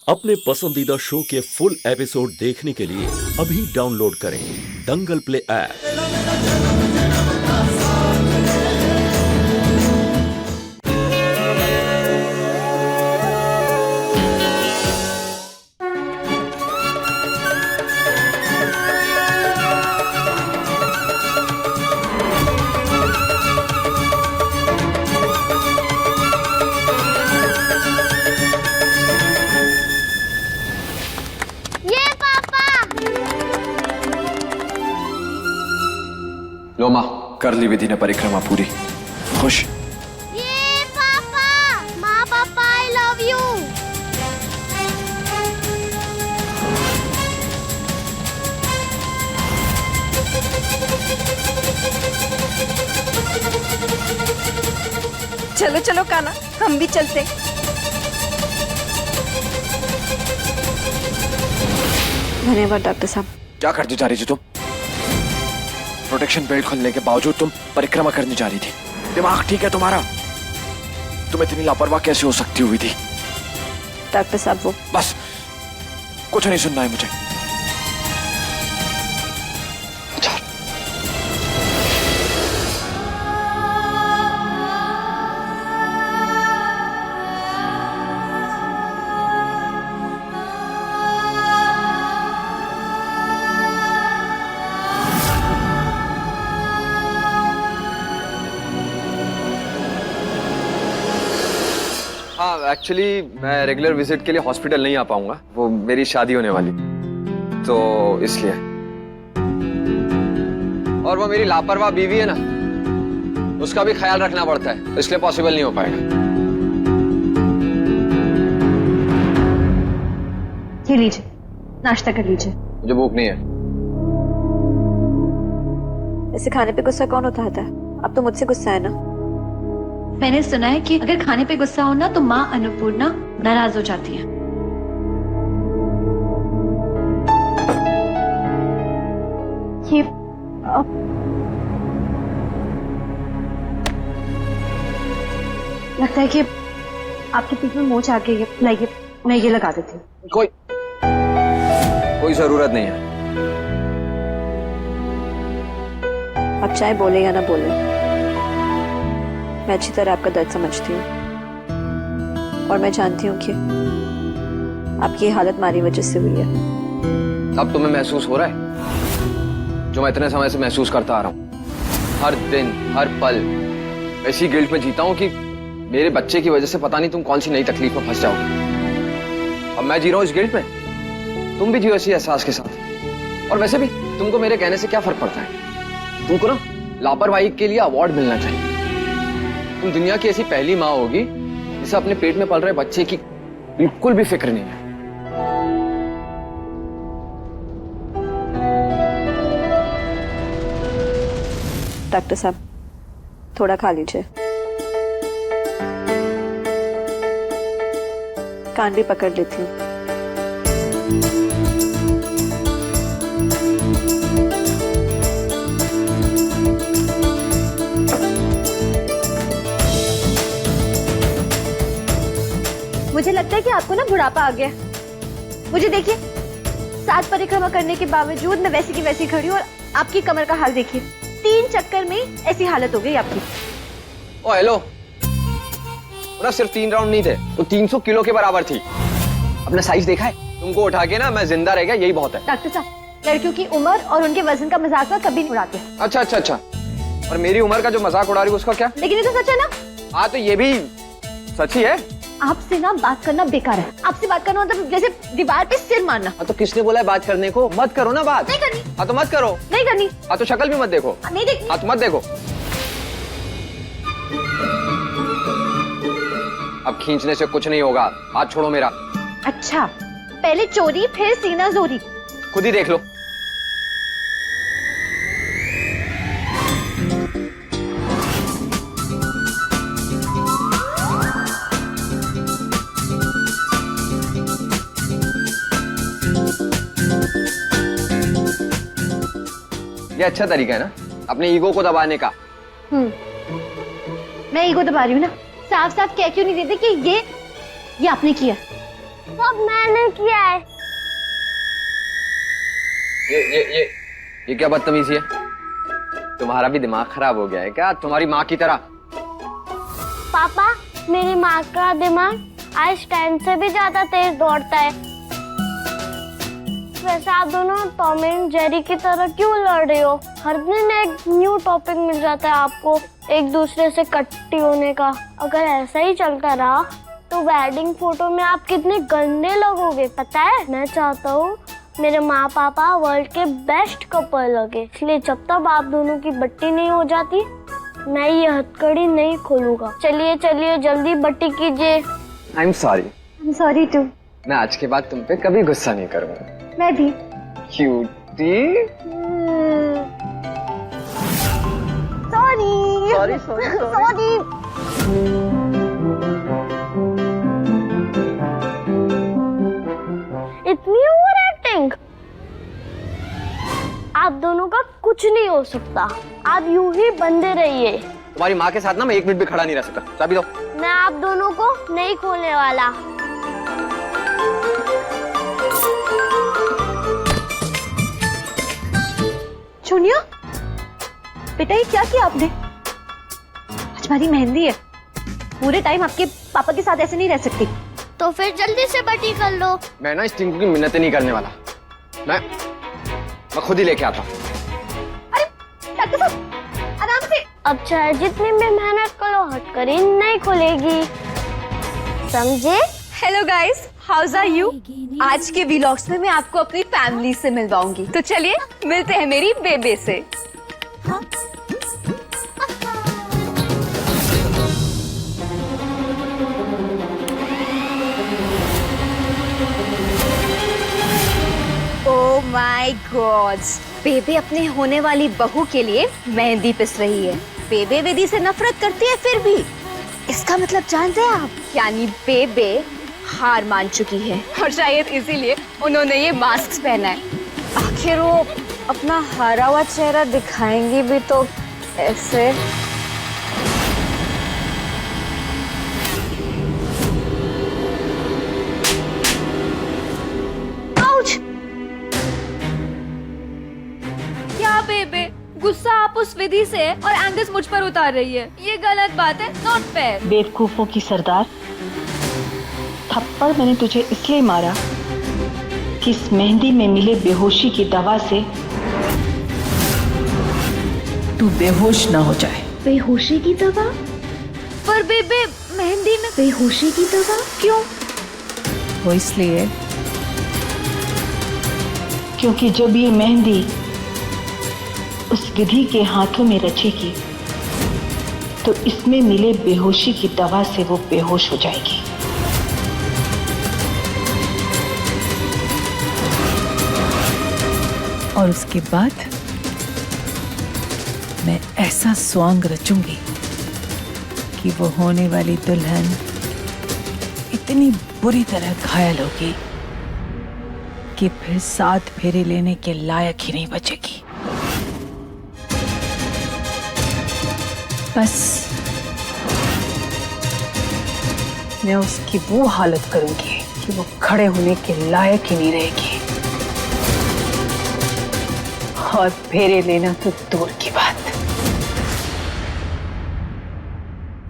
अपने पसंदीदा शो के फुल एपिसोड देखने के लिए अभी डाउनलोड करें दंगल प्ले ऐप। लो माँ, कर ली विधि ने परिक्रमा पूरी। खुश? ये पापा, माँ पापा आई लव यू। चलो चलो काना, हम भी चलते। धन्यवाद डॉक्टर साहब। क्या करने जा रही थी तुम? प्रोटेक्शन बेल्ट खोलने के बावजूद तुम परिक्रमा करने जा रही थी। दिमाग ठीक है तुम्हारा? तुम इतनी लापरवाह कैसे हो सकती हुई थी? डॉक्टर साहब वो बस, कुछ नहीं सुनना है मुझे। हाँ, एक्चुअली मैं रेगुलर विजिट के लिए हॉस्पिटल नहीं आ पाऊंगा। वो मेरी शादी होने वाली, तो इसलिए। और वो मेरी लापरवाह बीवी है ना, उसका भी ख्याल रखना पड़ता है, तो इसलिए पॉसिबल नहीं हो पाएगा। ये लीजिए, नाश्ता कर लीजिए। मुझे भूख नहीं है। ऐसे खाने पे गुस्सा कौन उठाता है? अब तो मुझसे गुस्सा है ना। मैंने सुना है कि अगर खाने पे गुस्सा हो ना तो माँ अन्नपूर्णा नाराज हो जाती है। ये लगता है कि आपके पीठ में मोच आ गई है। लाइए, मैं ये लगा देती हूँ। कोई जरूरत नहीं है। आप चाहे बोले या ना बोले, मैं अच्छी तरह आपका दर्द समझती हूँ और मैं जानती हूँ कि आपकी ये हालत हमारी वजह से हुई है। अब तुम्हें महसूस हो रहा है जो मैं इतने समय से महसूस करता आ रहा हूँ? हर दिन हर पल ऐसी गिल्ट में जीता हूँ कि मेरे बच्चे की वजह से पता नहीं तुम कौन सी नई तकलीफ में फंस जाओगे। अब मैं जी रहा हूँ इस गिल्ट में, तुम भी जियो इसी एहसास के साथ। और वैसे भी तुमको मेरे कहने से क्या फर्क पड़ता है? तुमको ना लापरवाही के लिए अवार्ड मिलना चाहिए। तुम दुनिया की ऐसी पहली माँ होगी जिसे अपने पेट में पल रहे बच्चे की बिल्कुल भी फिक्र नहीं है। डॉक्टर साहब, थोड़ा खा लीजिए। कान भी पकड़ लेती हूँ। मुझे लगता है कि आपको ना बुढ़ापा आ गया। मुझे देखिए, 7 परिक्रमा करने के बावजूद मैं वैसी की वैसी खड़ी हूँ और आपकी कमर का हाल देखिए। 3 चक्कर में ऐसी हालत हो गई आपकी। ओ हेलो, ना सिर्फ 3 राउंड नहीं थे, वो 300 किलो के बराबर थी। अपना साइज देखा है? तुमको उठा के ना मैं जिंदा रह गया, यही बहुत है। डॉक्टर साहब, लड़कियों की उम्र और उनके वजन का मजाक ना कभी नहीं उड़ाते। अच्छा अच्छा अच्छा, और मेरी उम्र का जो मजाक उड़ा रही है उसका क्या? लेकिन ये तो सच है ना। हाँ, तो ये भी सच ही है। आपसे ना बात करना बेकार है। आपसे बात करना मतलब जैसे दीवार पे सिर मारना। हाँ, तो किसने बोला है बात करने को? मत करो ना बात। नहीं करनी। हाँ तो मत करो। नहीं करनी। हाँ तो शक्ल भी मत देखो। नहीं देखनी। हाँ तो मत देखो। अब खींचने से कुछ नहीं होगा, हाथ छोड़ो मेरा। अच्छा, पहले चोरी फिर सीना जोरी। खुद ही देख लो। ये अच्छा तरीका है ना अपने ईगो को दबाने का। मैं ईगो दबा रही हूँ ना। साफ साफ कह क्यों नहीं देते कि ये आपने किया? सब मैंने किया है। ये क्या बदतमीजी है? तुम्हारा भी दिमाग खराब हो गया है क्या, तुम्हारी माँ की तरह? पापा, मेरी माँ का दिमाग आइंस्टाइन से भी ज्यादा तेज दौड़ता है। वैसे आप दोनों टॉम एंड जेरी की तरह क्यों लड़ रहे हो? हर दिन एक न्यू टॉपिक मिल जाता है आपको एक दूसरे से कट्टी होने का। अगर ऐसा ही चलता रहा तो वेडिंग फोटो में आप कितने गंदे लगोगे पता है। मैं चाहता हूँ मेरे माँ पापा वर्ल्ड के बेस्ट कपल लगे, इसलिए जब तक आप दोनों की बट्टी नहीं हो जाती मैं ये हथकड़ी नहीं खोलूंगा। चलिए चलिए जल्दी बट्टी कीजिए। I am sorry too. मैं आज के बाद तुम पे कभी गुस्सा नहीं करूंगा। मैं भी। क्यूटी। सॉरी। इतनी ओवर एक्टिंग। आप दोनों का कुछ नहीं हो सकता, आप यूं ही बंधे रहिए। तुम्हारी माँ के साथ ना मैं 1 मिनट भी खड़ा नहीं रह सकता। चाबी दो। मैं आप दोनों को नहीं खोलने वाला। सोनिया, बेटा ये क्या किया आपने? आज हमारी मेहंदी है, पूरे टाइम आपके पापा के साथ ऐसे नहीं रह सकती। तो फिर जल्दी से बट्टी कर लो। मैं ना इस टिंकू की मिन्नतें नहीं करने वाला। मैं खुद ही लेके आता हूँ। अरे डॉक्टर साहब आराम से। अब चाहे जितनी भी मेहनत करो हथकड़ी नहीं खुलेगी, समझे? Hello guys, how's are you? आज के व्लॉग्स में मैं आपको अपनी फैमिली से मिलवाऊंगी, तो चलिए मिलते हैं मेरी बेबे से। ओह माय गॉड, बेबे अपने होने वाली बहू के लिए मेहंदी पिस रही है। बेबे वेदी से नफरत करती है, फिर भी इसका मतलब जानते हैं आप? यानी बेबे हार मान चुकी है और शायद इसीलिए उन्होंने ये मास्क पहना है। आखिर वो अपना हारा हुआ चेहरा दिखाएंगी भी तो ऐसे। आउच! क्या बेबे, गुस्सा आप उस विधि से और एंगस मुझ पर उतार रही है, ये गलत बात है, नॉट फेयर। बेवकूफों की सरदार, थप्पड़ मैंने तुझे इसलिए मारा कि इस मेहंदी में मिले बेहोशी की दवा से तू बेहोश ना हो जाए। बेहोशी की दवा? पर बेबे मेहंदी में बेहोशी की दवा क्यों? वो इसलिए क्योंकि जब ये मेहंदी उस विधि के हाथों में रचेगी तो इसमें मिले बेहोशी की दवा से वो बेहोश हो जाएगी। और उसके बाद मैं ऐसा स्वांग रचूंगी कि वो होने वाली दुल्हन इतनी बुरी तरह घायल होगी कि फिर 7 फेरे लेने के लायक ही नहीं बचेगी। बस मैं उसकी वो हालत करूंगी कि वो खड़े होने के लायक ही नहीं रहेगी, और फेरे लेना तो दूर की बात।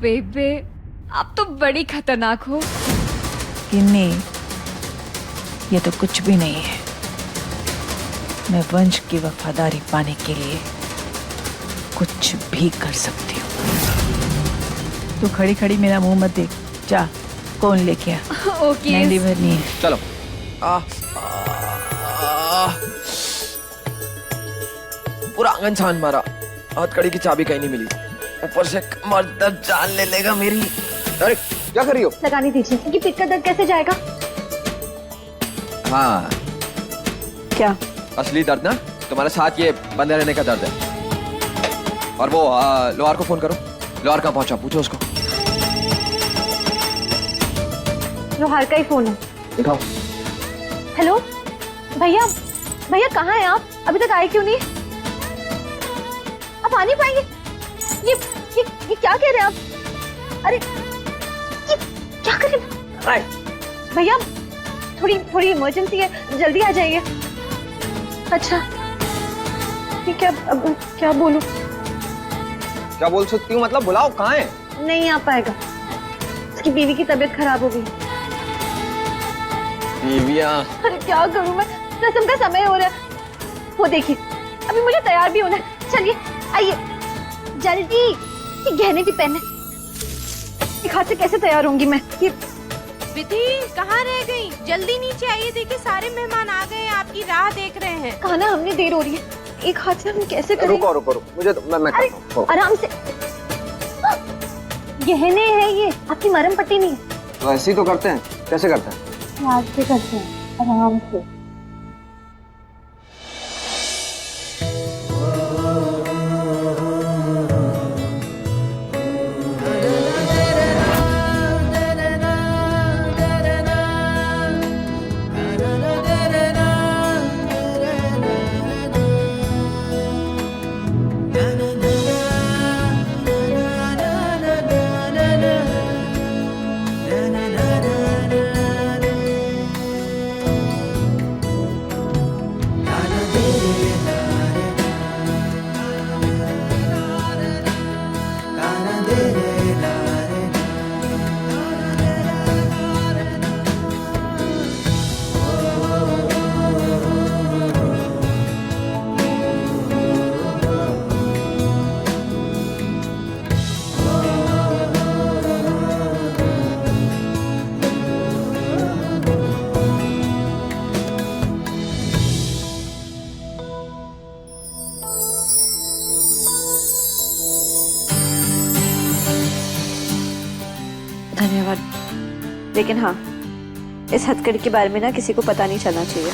बेबे आप तो बड़ी खतरनाक हो। किन्नी, ये तो कुछ भी नहीं है। मैं वंश की वफादारी पाने के लिए कुछ भी कर सकती हूँ। तू खड़ी खड़ी मेरा मुंह मत देख, जा कौन लेके आ। ओके मेहंदी भरनी है। चलो। पूरा आंगन छान मारा, हथकड़ी की चाबी कहीं नहीं मिली, ऊपर से कमर दर्द जान ले लेगा मेरी। अरे क्या कर रही हो? लगानी दीजिए, क्योंकि पिट का दर्द कैसे जाएगा? हाँ, क्या? असली दर्द ना तुम्हारे साथ ये बंधे रहने का दर्द है। और वो लोहार को फोन करो। लोहार कहाँ पहुंचा, पूछो उसको। लोहार का ही फोन है। दिखाओ। हेलो भैया, भैया कहाँ हैं आप? अभी तक आए क्यों नहीं? आप आ नहीं पाएंगे? ये क्या कह रहे हैं आप? अरे ये क्या कर रहे हैं भैया? थोड़ी इमरजेंसी है, जल्दी आ जाइए। अच्छा ठीक है, अब क्या बोलूं? क्या बोल सकती हूँ मतलब? बुलाओ, कहाँ है? नहीं आ पाएगा, उसकी बीवी की तबीयत खराब हो गई। बीवियाँ? अरे क्या करूं मैं, रस्म का समय हो रहा है। वो देखिए अभी मुझे तैयार भी होना है। चलिए आइए जल्दी, ये गहने भी पहने। एक हाथ से कैसे तैयार होंगी मैं? ये विधि कहाँ रह गई? जल्दी नीचे आइए, देखिए सारे मेहमान आ गए हैं, आपकी राह देख रहे हैं। खाना हमने देर हो रही है, एक हाथ से हम कैसे करें? रुको रुको रुको, मुझे तो मैं अरे करता हूँ। आराम से, गहने हैं ये, आपकी मरहम पट्टी नहीं है। तो ऐसे ही तो करते हैं। कैसे करते हैं? याद से करते हैं, आराम से। धन्यवाद। लेकिन हाँ, इस हथकड़ी के बारे में ना किसी को पता नहीं चलना चाहिए।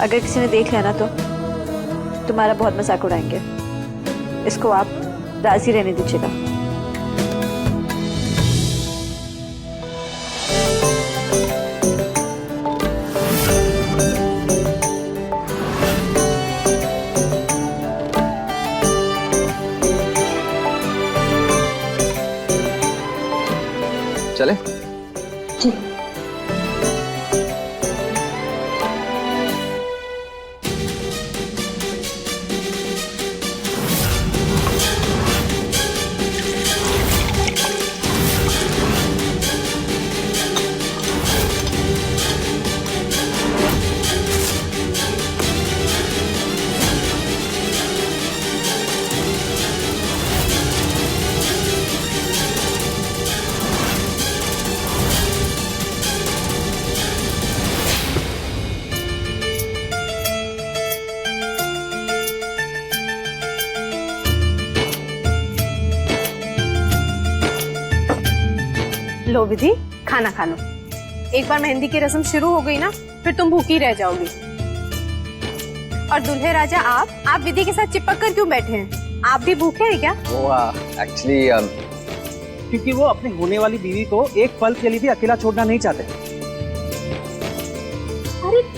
अगर किसी ने देख लिया ना तो तुम्हारा बहुत मजाक उड़ाएंगे। इसको आप राजी रहने दीजिएगा। चले? जी। लो विधि, खाना खा लो। एक बार मेहंदी की रस्म शुरू हो गई ना, फिर तुम भूखी रह जाओगी। और दूल्हे राजा आप विधि के साथ चिपक कर क्यों बैठे हैं? आप भी भूखे हैं क्या? वो एक्चुअली क्योंकि वो अपनी होने वाली बीवी को एक पल के लिए भी अकेला छोड़ना नहीं चाहते।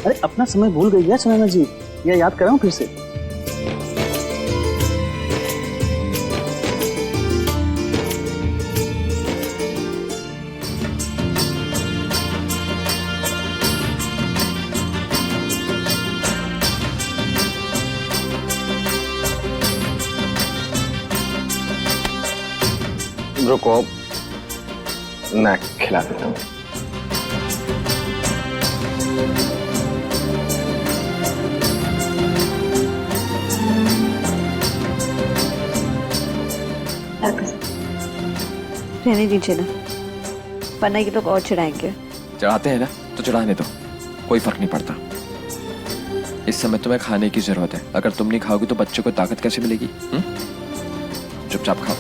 अरे अपना समय भूल गई है सुनैना जी, यह याद कराऊं फिर से? रुको, मैं खिला देता हूँ। रहने दीजिए ना, वरना ये लोग और चिढ़ाएंगे। चढ़ाते हैं ना तो चढ़ाने दो, कोई फर्क नहीं पड़ता। इस समय तुम्हें खाने की जरूरत है। अगर तुम नहीं खाओगी तो बच्चे को ताकत कैसे मिलेगी? चुपचाप खाओ।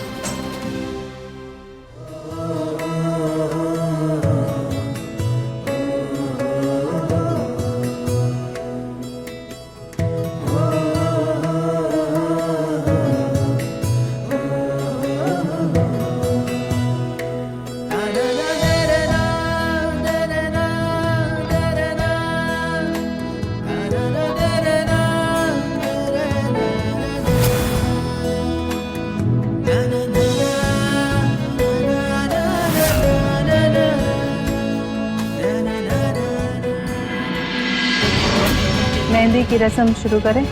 na na मेहंदी की रस्म शुरू करें।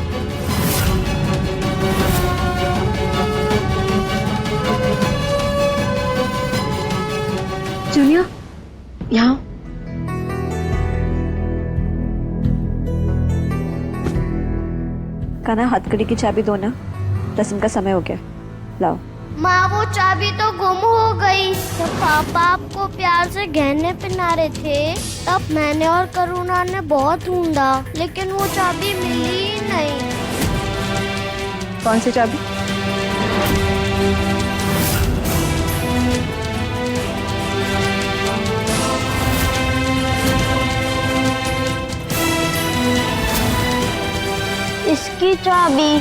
जूनिया, यहाँ कान्हा, हथकड़ी की चाबी दो ना, रस्म का समय हो गया। लाओ। माँ वो चाबी तो गुम हो गई। जब पापा आपको प्यार से गहने पहना रहे थे तब मैंने और करुणा ने बहुत ढूंढा, लेकिन वो चाबी मिली ही नहीं। कौन सी चाबी? इसकी चाबी।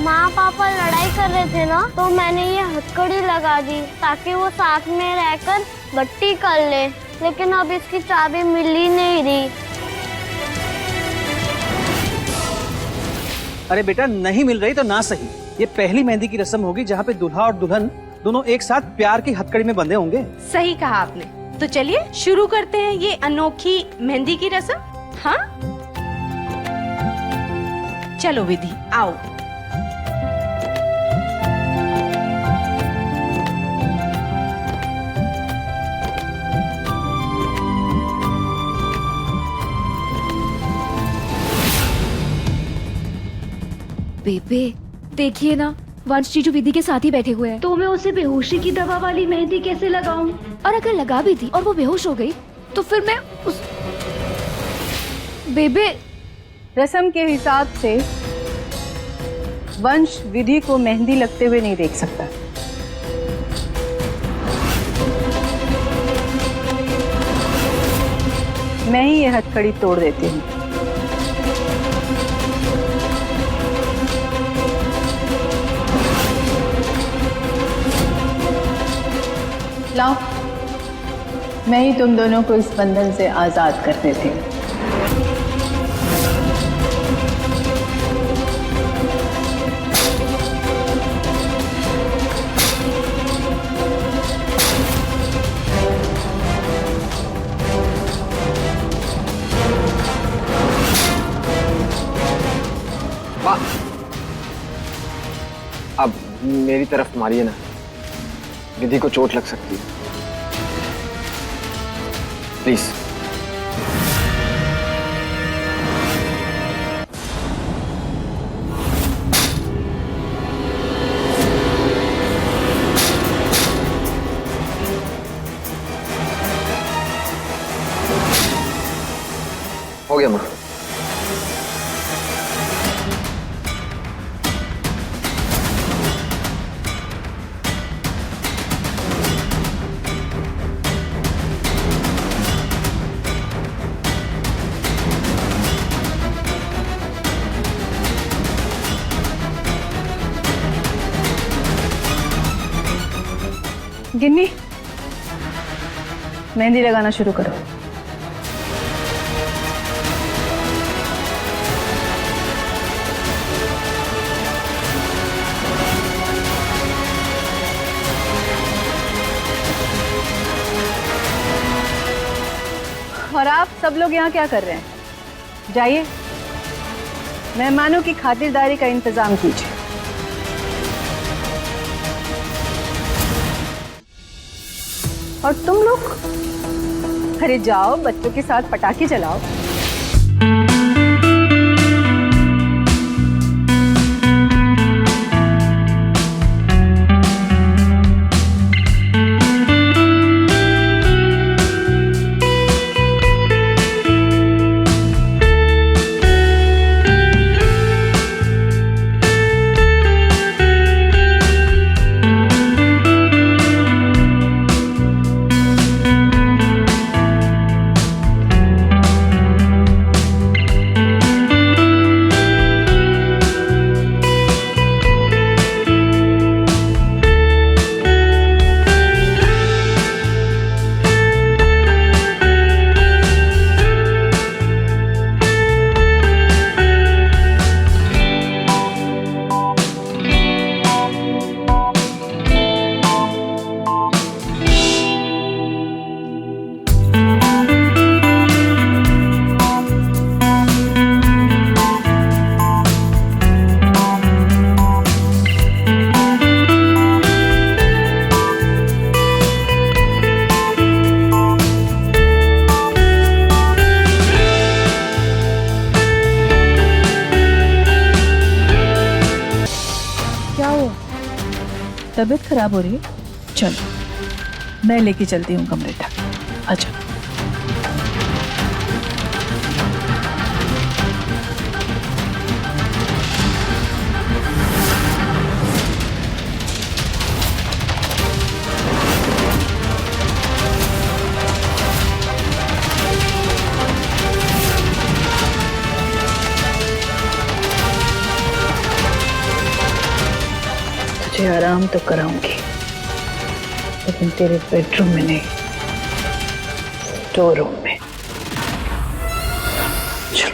माँ पापा लड़ाई कर रहे थे ना, तो मैंने ये हथकड़ी लगा दी ताकि वो साथ में रहकर बट्टी कर ले, लेकिन अब इसकी चाबी मिल ही नहीं रही। अरे बेटा, नहीं मिल रही तो ना सही, ये पहली मेहंदी की रस्म होगी जहाँ पे दूल्हा और दुल्हन दोनों एक साथ प्यार की हथकड़ी में बंधे होंगे। सही कहा आपने। तो चलिए शुरू करते हैं ये अनोखी मेहंदी की रस्म। हाँ, चलो विधि, आओ। बेबे देखिए ना, वंश जीजू विधि के साथ ही बैठे हुए हैं। तो मैं उसे बेहोशी की दवा वाली मेहंदी कैसे लगाऊं? और अगर लगा भी दी और वो बेहोश हो गई तो फिर मैं उस बेबे। रस्म के हिसाब से वंश विधि को मेहंदी लगते हुए नहीं देख सकता। मैं ही ये हथकड़ी तोड़ देती हूँ। लाओ, मैं ही तुम दोनों को इस बंधन से आजाद कर देती हूँ। अब मेरी तरफ मारिए ना, विधि को चोट लग सकती है। प्लीज। हो गया माँ। गिन्नी, मेहंदी लगाना शुरू करो। और आप सब लोग यहाँ क्या कर रहे हैं? जाइए, मेहमानों की खातिरदारी का इंतजाम कीजिए। और तुम लोग, अरे जाओ, बच्चों के साथ पटाखे जलाओ। खराब हो रही है? चलो मैं लेके चलती हूँ कमरे तक। अच्छा तुझे आराम तो कराऊंगी, लेकिन तेरे बेडरूम में नहीं, स्टोर रूम में। चल।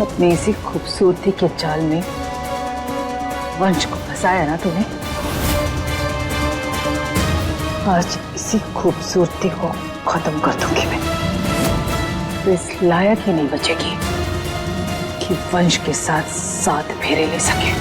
अपनी इसी खूबसूरती के जाल में वंश को फंसाया ना तूने। आज इसी खूबसूरती को खत्म कर दूंगी मैं। तो इस लायक ही नहीं बचेगी कि वंश के साथ 7 फेरे ले सके।